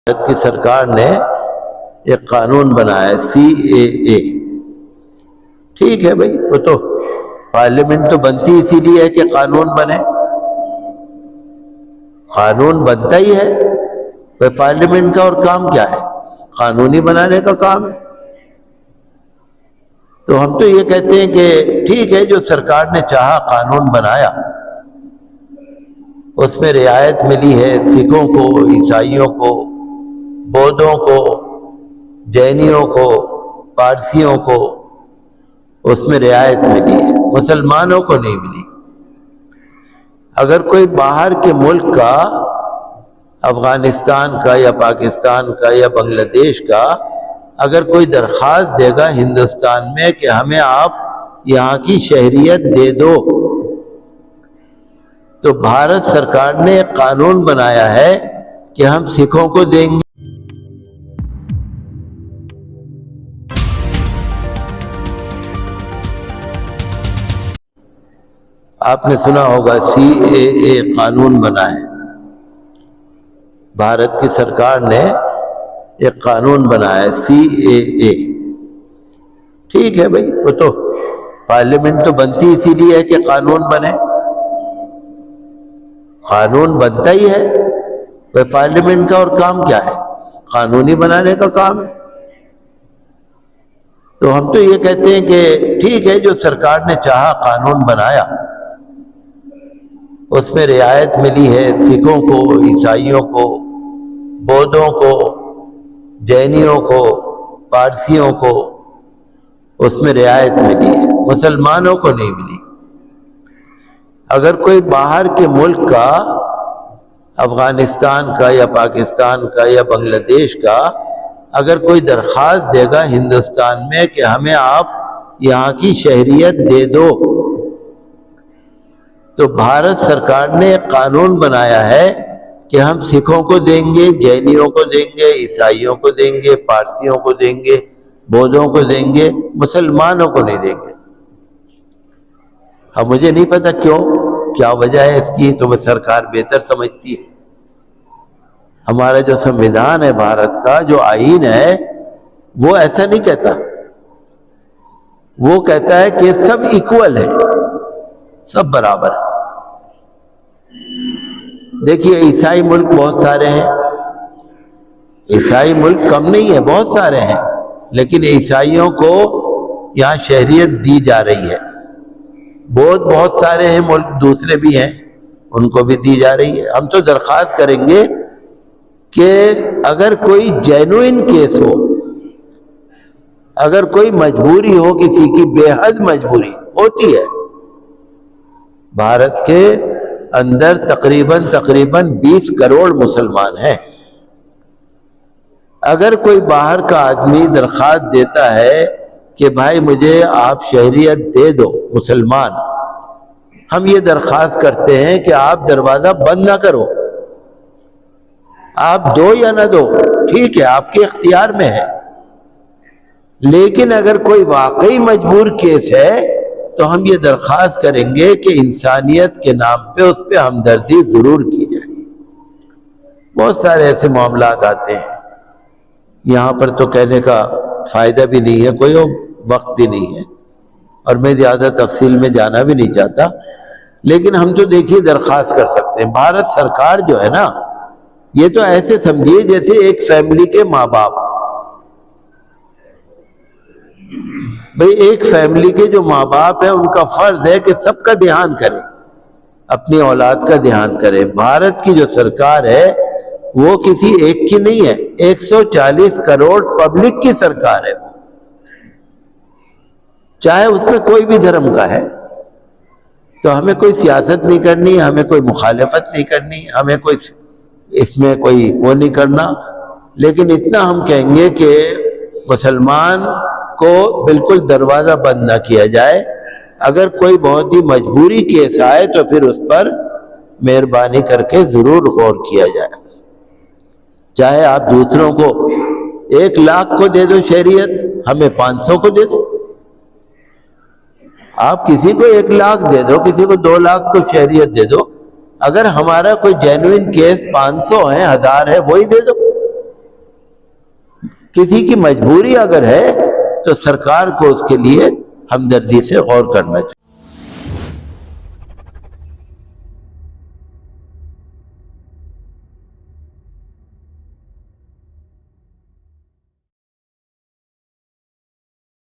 بھارت کی سرکار نے ایک قانون بنایا CAA. ٹھیک ہے بھائی، وہ تو پارلیمنٹ تو بنتی اسی لیے ہے کہ قانون بنے. قانون بنتا ہی ہے، وہ پارلیمنٹ کا اور کام کیا ہے؟ قانونی بنانے کا کام ہے. تو ہم تو یہ کہتے ہیں کہ ٹھیک ہے، جو سرکار نے چاہا قانون بنایا، اس میں رعایت ملی ہے سکھوں کو، عیسائیوں کو، بودھوں کو، جینیوں کو، پارسیوں کو، اس میں رعایت ملی ہے، مسلمانوں کو نہیں ملی. اگر کوئی باہر کے ملک کا، افغانستان کا یا پاکستان کا یا بنگلہ دیش کا، اگر کوئی درخواست دے گا ہندوستان میں کہ ہمیں آپ یہاں کی شہریت دے دو، تو بھارت سرکار نے ایک قانون بنایا ہے کہ ہم سکھوں کو دیں گے. آپ نے سنا ہوگا CAA قانون بنا ہے. بھارت کی سرکار نے ایک قانون بنایا ہے CAA. ٹھیک ہے بھائی، وہ تو پارلیمنٹ تو بنتی اسی لیے ہے کہ قانون بنے. قانون بنتا ہی ہے، وہ پارلیمنٹ کا اور کام کیا ہے؟ قانونی بنانے کا کام ہے. تو ہم تو یہ کہتے ہیں کہ ٹھیک ہے، جو سرکار نے چاہا قانون بنایا، اس میں رعایت ملی ہے سکھوں کو، عیسائیوں کو، بودھوں کو، جینیوں کو، پارسیوں کو، اس میں رعایت ملی ہے، مسلمانوں کو نہیں ملی. اگر کوئی باہر کے ملک کا، افغانستان کا یا پاکستان کا یا بنگلہ دیش کا، اگر کوئی درخواست دے گا ہندوستان میں کہ ہمیں آپ یہاں کی شہریت دے دو، تو بھارت سرکار نے ایک قانون بنایا ہے کہ ہم سکھوں کو دیں گے، جینیوں کو دیں گے، عیسائیوں کو دیں گے، پارسیوں کو دیں گے، بودھوں کو دیں گے، مسلمانوں کو نہیں دیں گے. اب مجھے نہیں پتا کیا وجہ ہے اس کی، تو وہ سرکار بہتر سمجھتی ہے. ہمارا جو سنویدھان ہے بھارت کا، جو آئین ہے، وہ ایسا نہیں کہتا. وہ کہتا ہے کہ سب ایکول ہیں، سب برابر ہیں. دیکھیے، عیسائی ملک بہت سارے ہیں، عیسائی ملک کم نہیں ہے، بہت سارے ہیں، لیکن عیسائیوں کو یہاں شہریت دی جا رہی ہے. بودھ بہت سارے ہیں، ملک دوسرے بھی ہیں، ان کو بھی دی جا رہی ہے. ہم تو درخواست کریں گے کہ اگر کوئی جینوئن کیس ہو، اگر کوئی مجبوری ہو، کسی کی بے حد مجبوری ہوتی ہے، بھارت کے اندر تقریباً 20 کروڑ مسلمان ہیں. اگر کوئی باہر کا آدمی درخواست دیتا ہے کہ بھائی مجھے آپ شہریت دے دو، مسلمان، ہم یہ درخواست کرتے ہیں کہ آپ دروازہ بند نہ کرو. آپ دو یا نہ دو، ٹھیک ہے، آپ کے اختیار میں ہے. لیکن اگر کوئی واقعی مجبور کیس ہے تو ہم یہ درخواست کریں گے کہ انسانیت کے نام پہ اس پہ ہمدردی ضرور کی جائے. بہت سارے ایسے معاملات آتے ہیں، یہاں پر تو کہنے کا فائدہ بھی نہیں ہے کوئی، وقت بھی نہیں ہے، اور میں زیادہ تفصیل میں جانا بھی نہیں چاہتا. لیکن ہم تو دیکھیے درخواست کر سکتے ہیں. بھارت سرکار جو ہے نا، یہ تو ایسے سمجھیے جیسے ایک فیملی کے ماں باپ. بھئی ایک فیملی کے جو ماں باپ ہیں، ان کا فرض ہے کہ سب کا دھیان کرے، اپنی اولاد کا دھیان کرے. بھارت کی جو سرکار ہے وہ کسی ایک کی نہیں ہے، 140 کروڑ پبلک کی سرکار ہے، چاہے اس میں کوئی بھی دھرم کا ہے. تو ہمیں کوئی سیاست نہیں کرنی، ہمیں کوئی مخالفت نہیں کرنی، ہمیں کوئی اس میں کوئی وہ نہیں کرنا. لیکن اتنا ہم کہیں گے کہ مسلمان کو بالکل دروازہ بند نہ کیا جائے. اگر کوئی بہت ہی مجبوری کیس آئے تو پھر اس پر مہربانی کر کے ضرور غور کیا جائے. چاہے آپ دوسروں کو 1 لاکھ کو دے دو شہریت، ہمیں 500 کو دے دو. آپ کسی کو 1 لاکھ دے دو، کسی کو 2 لاکھ کو شہریت دے دو. اگر ہمارا کوئی جینوئن کیس 500 ہے، 1000 ہے، وہی دے دو. کسی کی مجبوری اگر ہے تو سرکار کو اس کے لیے ہمدردی سے غور کرنا چاہیے.